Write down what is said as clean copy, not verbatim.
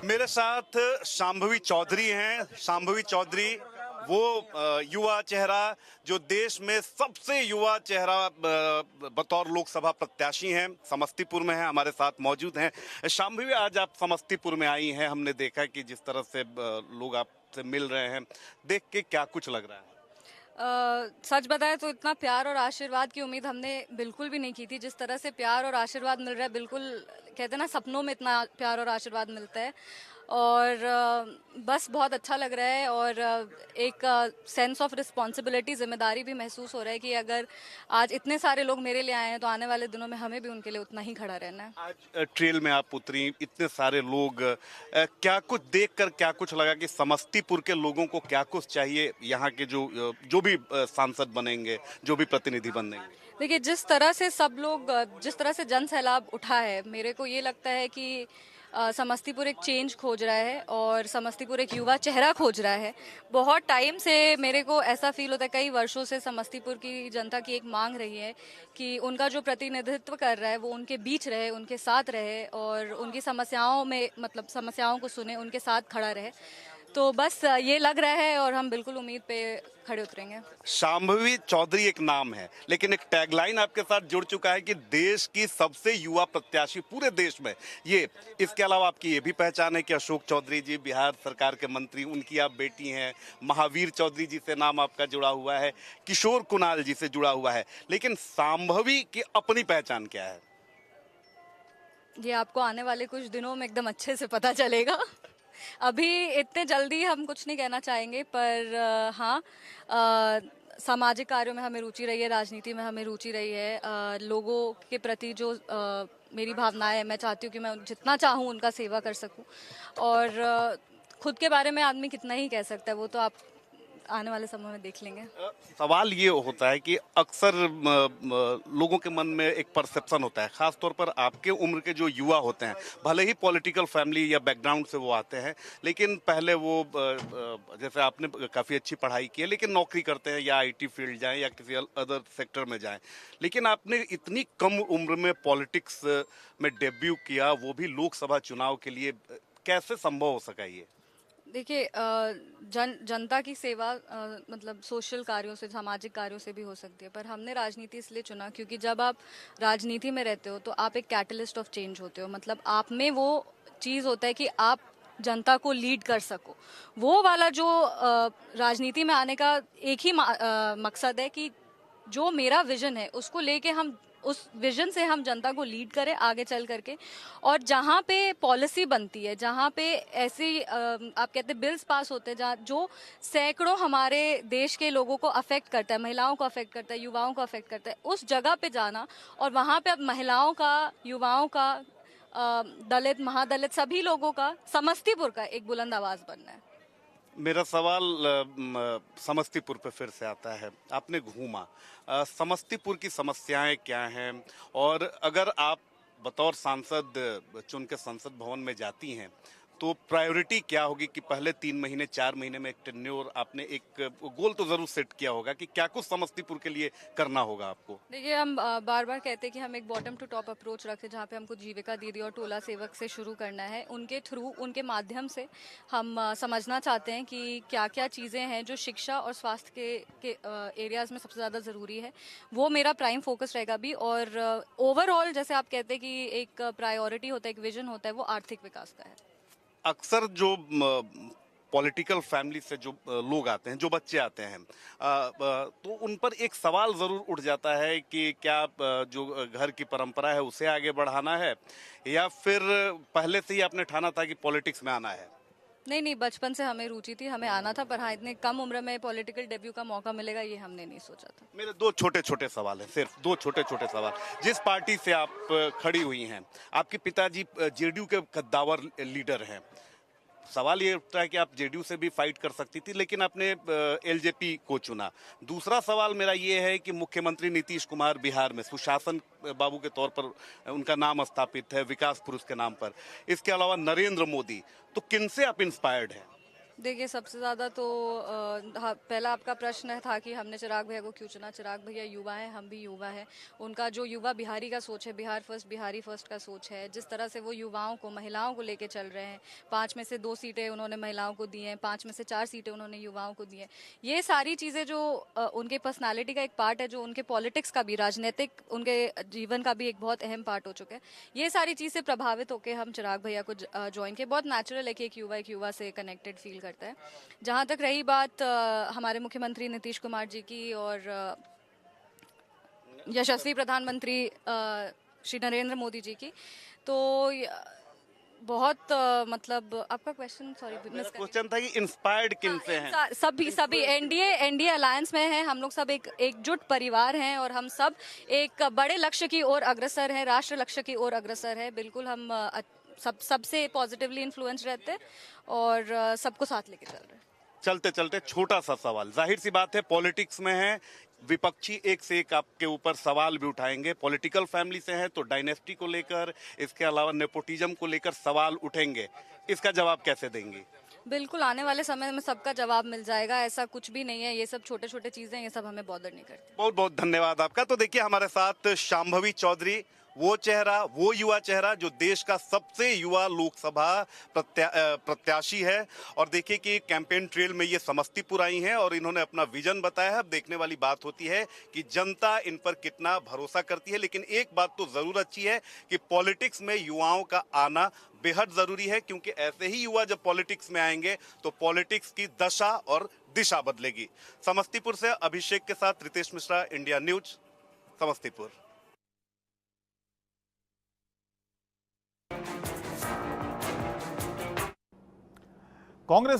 मेरे साथ शांभवी चौधरी हैं। शांभवी चौधरी वो युवा चेहरा जो देश में सबसे युवा चेहरा बतौर लोकसभा प्रत्याशी हैं, समस्तीपुर में हैं, हमारे साथ मौजूद हैं। शांभवी, आज आप समस्तीपुर में आई हैं, हमने देखा कि जिस तरह से लोग आपसे मिल रहे हैं, देख के क्या कुछ लग रहा है? सच बताएं तो इतना प्यार और आशीर्वाद की उम्मीद हमने बिल्कुल भी नहीं की थी। जिस तरह से प्यार और आशीर्वाद मिल रहा है, बिल्कुल कहते हैं ना, सपनों में इतना प्यार और आशीर्वाद मिलता है। और बस बहुत अच्छा लग रहा है। और एक सेंस ऑफ रिस्पॉन्सिबिलिटी, जिम्मेदारी भी महसूस हो रहा है कि अगर आज इतने सारे लोग मेरे लिए आए हैं तो आने वाले दिनों में हमें भी उनके लिए उतना ही खड़ा रहना है। आज ट्रेल में आप उतरी, इतने सारे लोग, क्या कुछ देखकर क्या कुछ लगा कि समस्तीपुर के लोगों को क्या कुछ चाहिए, यहाँ के जो भी सांसद बनेंगे, जो भी प्रतिनिधि बनेंगे? देखिए, जिस तरह से सब लोग, जिस तरह से जन सैलाब उठा है, मेरे को ये लगता है कि समस्तीपुर एक चेंज खोज रहा है और समस्तीपुर एक युवा चेहरा खोज रहा है। बहुत टाइम से मेरे को ऐसा फील होता है, कई वर्षों से समस्तीपुर की जनता की एक मांग रही है कि उनका जो प्रतिनिधित्व कर रहा है वो उनके बीच रहे, उनके साथ रहे और उनकी समस्याओं में, मतलब समस्याओं को सुने, उनके साथ खड़ा रहे। तो बस ये लग रहा है और हम बिल्कुल उम्मीद पे खड़े उतरेंगे। शांभवी चौधरी एक नाम है, लेकिन एक टैगलाइन आपके साथ जुड़ चुका है कि देश की सबसे युवा प्रत्याशी पूरे देश में। ये इसके अलावा आपकी ये भी पहचान है कि अशोक चौधरी जी बिहार सरकार के मंत्री, उनकी आप बेटी हैं। महावीर चौधरी जी से नाम आपका जुड़ा हुआ है, किशोर कुणाल जी से जुड़ा हुआ है, लेकिन शांभवी की अपनी पहचान क्या है? ये आपको आने वाले कुछ दिनों में एकदम अच्छे से पता चलेगा। अभी इतने जल्दी हम कुछ नहीं कहना चाहेंगे, पर हाँ, सामाजिक कार्यों में हमें रुचि रही है, राजनीति में हमें रुचि रही है। लोगों के प्रति जो मेरी भावनाएं है, मैं चाहती हूँ कि मैं जितना चाहूँ उनका सेवा कर सकूँ। और खुद के बारे में आदमी कितना ही कह सकता है, वो तो आप आने वाले समय में देख लेंगे। सवाल ये होता है कि अक्सर लोगों के मन में एक परसेप्शन होता है, खास तौर पर आपके उम्र के जो युवा होते हैं, भले ही पॉलिटिकल फैमिली या बैकग्राउंड से वो आते हैं, लेकिन पहले वो जैसे आपने काफ़ी अच्छी पढ़ाई की है, लेकिन नौकरी करते हैं, या आईटी फील्ड जाएं या किसी अदर सेक्टर में जाएं, लेकिन आपने इतनी कम उम्र में पॉलिटिक्स में डेब्यू किया, वो भी लोकसभा चुनाव के लिए। कैसे संभव हो सका ये? देखिए, जनता की सेवा मतलब सोशल कार्यों से, सामाजिक कार्यों से भी हो सकती है, पर हमने राजनीति इसलिए चुना क्योंकि जब आप राजनीति में रहते हो तो आप एक कैटलिस्ट ऑफ चेंज होते हो। मतलब आप में वो चीज़ होता है कि आप जनता को लीड कर सको। वो वाला जो राजनीति में आने का एक ही मकसद है कि जो मेरा विजन है उसको लेके हम उस विजन से हम जनता को लीड करें आगे चल करके। और जहाँ पे पॉलिसी बनती है, जहाँ पे ऐसी आप कहते हैं बिल्स पास होते हैं, जहाँ जो सैकड़ों हमारे देश के लोगों को अफेक्ट करता है, महिलाओं को अफेक्ट करता है, युवाओं को अफेक्ट करता है, उस जगह पे जाना और वहाँ पे अब महिलाओं का, युवाओं का, दलित, महादलित, सभी लोगों का, समस्तीपुर का एक बुलंद आवाज बनना है। मेरा सवाल समस्तीपुर पे फिर से आता है। आपने घूमा, समस्तीपुर की समस्याएं क्या हैं, और अगर आप बतौर सांसद चुन के संसद भवन में जाती हैं तो प्रायोरिटी क्या होगी कि पहले 3 महीने 4 महीने में एक टेन्योर, आपने एक गोल तो जरूर सेट किया होगा कि क्या कुछ समस्तीपुर के लिए करना होगा आपको? देखिए, हम बार बार कहते हैं कि हम एक बॉटम टू टॉप अप्रोच रखें, जहाँ पे हमको जीविका दीदी और टोला सेवक से शुरू करना है। उनके थ्रू, उनके माध्यम से हम समझना चाहते हैं कि क्या क्या चीज़ें हैं जो शिक्षा और स्वास्थ्य के एरियाज़ में सबसे ज़्यादा ज़रूरी है। वो मेरा प्राइम फोकस रहेगा भी। और ओवरऑल जैसे आप कहते हैं कि एक प्रायोरिटी होता है, एक विजन होता है, वो आर्थिक विकास का है। अक्सर जो पॉलिटिकल फैमिली से जो लोग आते हैं, जो बच्चे आते हैं, तो उन पर एक सवाल ज़रूर उठ जाता है कि क्या जो घर की परंपरा है उसे आगे बढ़ाना है, या फिर पहले से ही आपने ठाना था कि पॉलिटिक्स में आना है? नहीं नहीं, बचपन से हमें रुचि थी, हमें आना था, पर हाँ, इतने कम उम्र में पॉलिटिकल डेब्यू का मौका मिलेगा ये हमने नहीं सोचा था। मेरे दो छोटे छोटे सवाल हैं, सिर्फ दो छोटे छोटे सवाल। जिस पार्टी से आप खड़ी हुई हैं, आपके पिताजी जेडीयू के कद्दावर लीडर हैं। सवाल ये उठता है कि आप जेडीयू से भी फाइट कर सकती थी, लेकिन आपने एलजेपी को चुना। दूसरा सवाल मेरा ये है कि मुख्यमंत्री नीतीश कुमार बिहार में सुशासन बाबू के तौर पर उनका नाम स्थापित है, विकास पुरुष के नाम पर। इसके अलावा नरेंद्र मोदी, तो किनसे आप इंस्पायर्ड हैं? देखिए, सबसे ज़्यादा तो पहला आपका प्रश्न था कि हमने चिराग भैया को क्यों चुना। चिराग भैया युवा हैं, हम भी युवा हैं। उनका जो युवा बिहारी का सोच है, बिहार फर्स्ट, बिहारी फर्स्ट का सोच है, जिस तरह से वो युवाओं को, महिलाओं को लेके चल रहे हैं, 5 में से 2 सीटें उन्होंने महिलाओं को दी हैं, 5 में से 4 सीटें उन्होंने युवाओं को दी हैं। ये सारी चीज़ें जो उनके पर्सनालिटी का एक पार्ट है, जो उनके पॉलिटिक्स का भी, राजनीतिक उनके जीवन का भी एक बहुत अहम पार्ट हो चुका है। ये सारी चीज़ से प्रभावित होकर हम चिराग भैया को ज्वाइन किए। बहुत नेचुरल है कि एक युवा से कनेक्टेड फील करता है। जहाँ तक रही बात हमारे मुख्यमंत्री नीतीश कुमार जी की और यशस्वी प्रधानमंत्री श्री नरेंद्र मोदी जी की, तो बहुत मतलब आपका क्वेश्चन, सॉरी मिस कर क्वेश्चन था कि इंस्पायर्ड किन से हैं? सभी एनडीए अलायंस में हैं। हम लोग सब एक एकजुट परिवार हैं और हम सब एक बड़े लक्ष्य की ओर अग्रसर हैं, राष्ट्र लक्ष्य की ओर अग्रसर है। बिल्कुल हम सबसे पॉजिटिवली इन्फ्लुएंस रहते हैं और सबको साथ लेके चल रहे हैं। चलते चलते छोटा सा सवाल, जाहिर सी बात है पॉलिटिक्स में है, विपक्षी एक से एक आपके ऊपर सवाल भी उठाएंगे। पॉलिटिकल फैमिली से हैं तो डायनेस्टी को लेकर, इसके अलावा नेपोटिज्म को लेकर सवाल उठेंगे। इसका जवाब कैसे देंगी? बिल्कुल, आने वाले समय में सबका जवाब मिल जाएगा। ऐसा कुछ भी नहीं है, ये सब छोटे छोटे चीजें, ये सब हमें बॉदर नहीं करती। बहुत बहुत धन्यवाद आपका। तो देखिए हमारे साथ शांभवी चौधरी, वो चेहरा, वो युवा चेहरा जो देश का सबसे युवा लोकसभा प्रत्याशी है। और देखिए कि कैंपेन ट्रेल में ये समस्तीपुर आई हैं और इन्होंने अपना विजन बताया है। अब देखने वाली बात होती है कि जनता इन पर कितना भरोसा करती है। लेकिन एक बात तो जरूर अच्छी है कि पॉलिटिक्स में युवाओं का आना बेहद जरूरी है, क्योंकि ऐसे ही युवा जब पॉलिटिक्स में आएंगे तो पॉलिटिक्स की दशा और दिशा बदलेगी। समस्तीपुर से अभिषेक के साथ रितेश मिश्रा, इंडिया न्यूज, समस्तीपुर। कांग्रेस